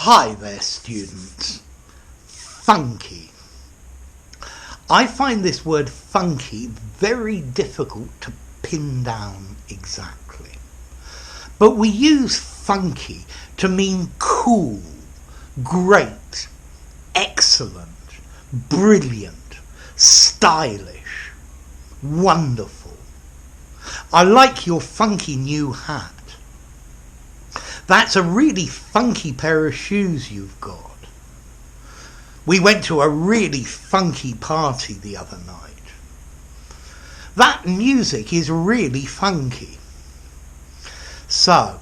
Hi there, students. Funky. I find this word funky very difficult to pin down exactly. But we use funky to mean cool, great, excellent, brilliant, stylish, wonderful. I like your funky new hat. That's a really funky pair of shoes you've got. We went to a really funky party the other night. That music is really funky. So,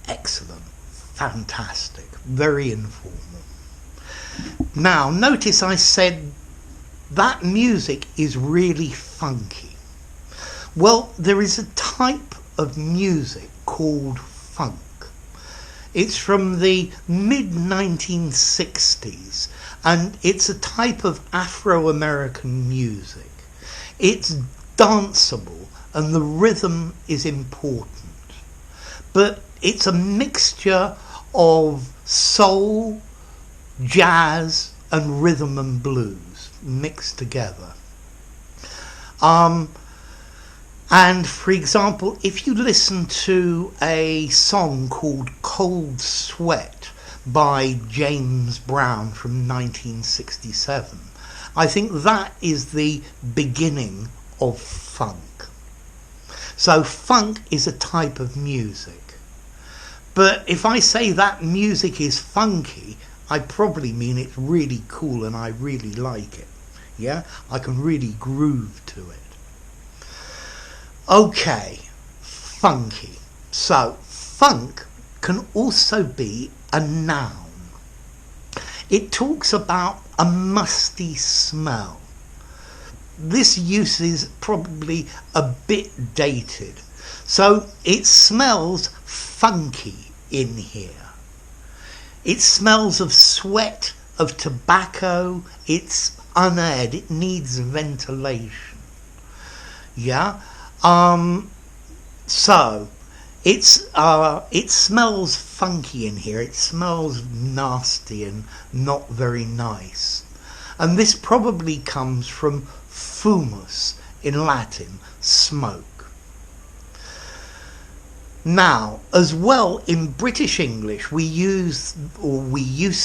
excellent, fantastic, very informal. Now, notice I said that music is really funky. Well, there is a type of music called funk. It's from the mid-1960s, and it's a type of Afro-American music. It's danceable, and the rhythm is important. But it's a mixture of soul, jazz, and rhythm and blues mixed together. And for example, if you listen to a song called Cold Sweat by James Brown from 1967, I think that is the beginning of funk. So funk is a type of music. But if I say that music is funky, I probably mean it's really cool and I really like it. Yeah, I can really groove to it. Okay, funky. So, funk can also be a noun. It talks about a musty smell. This use is probably a bit dated. So, it smells funky in here. It smells of sweat, of tobacco. It's unaired. It needs ventilation. Yeah? So it smells funky in here. It smells nasty and not very nice. And this probably comes from fumus in Latin, smoke. Now, as well, in British English, we used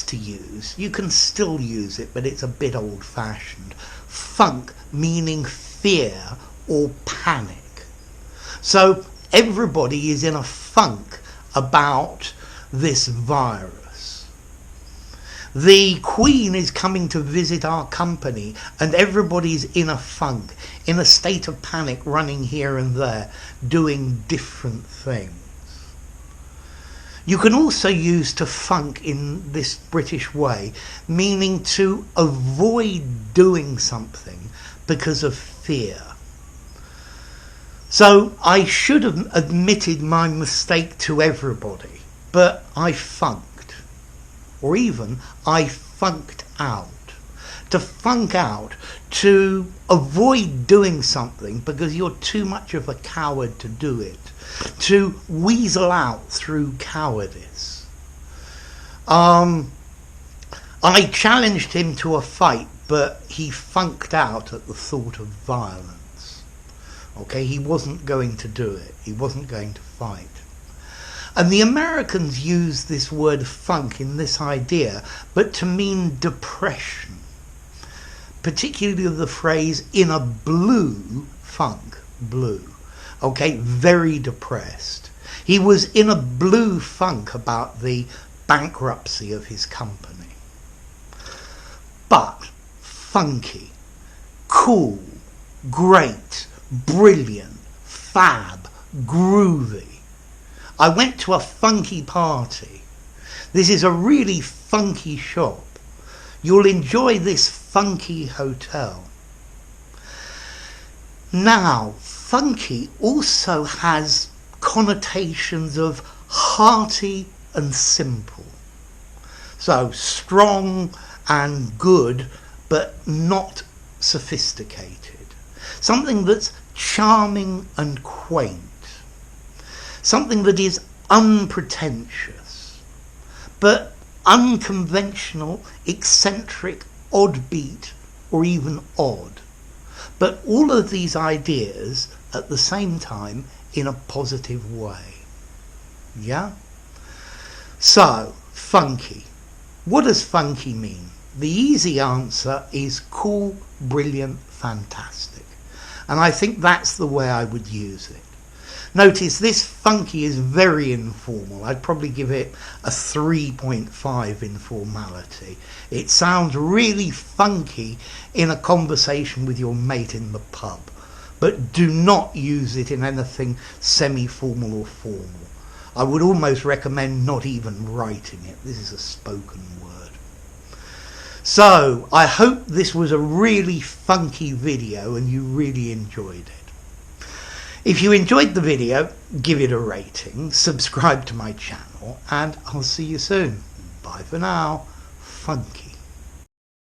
to use, you can still use it, but it's a bit old-fashioned, funk meaning fear or panic. So everybody is in a funk about this virus. The Queen is coming to visit our company and everybody's in a funk, in a state of panic, running here and there, doing different things. You can also use to funk in this British way, meaning to avoid doing something because of fear. So I should have admitted my mistake to everybody, but I funked. Or even I funked out. To funk out, to avoid doing something because you're too much of a coward to do it. To weasel out through cowardice. I challenged him to a fight, but he funked out at the thought of violence. Okay, he wasn't going to do it. He wasn't going to fight. And the Americans use this word funk in this idea, but to mean depression. Particularly the phrase in a blue funk, blue. Okay, very depressed. He was in a blue funk about the bankruptcy of his company. But funky, cool, great, brilliant, fab, groovy. I went to a funky party. This is a really funky shop. You'll enjoy this funky hotel. Now, funky also has connotations of hearty and simple. So, strong and good, but not sophisticated. Something that's charming and quaint. Something that is unpretentious, but unconventional, eccentric, odd beat, or even odd. But all of these ideas at the same time in a positive way. Yeah? So, funky. What does funky mean? The easy answer is cool, brilliant, fantastic. And I think that's the way I would use it. Notice this funky is very informal. I'd probably give it a 3.5 informality. It sounds really funky in a conversation with your mate in the pub. But do not use it in anything semi-formal or formal. I would almost recommend not even writing it. This is a spoken word. So, I hope this was a really funky video and you really enjoyed it. If you enjoyed the video, give it a rating, subscribe to my channel, and I'll see you soon. Bye for now. Funky.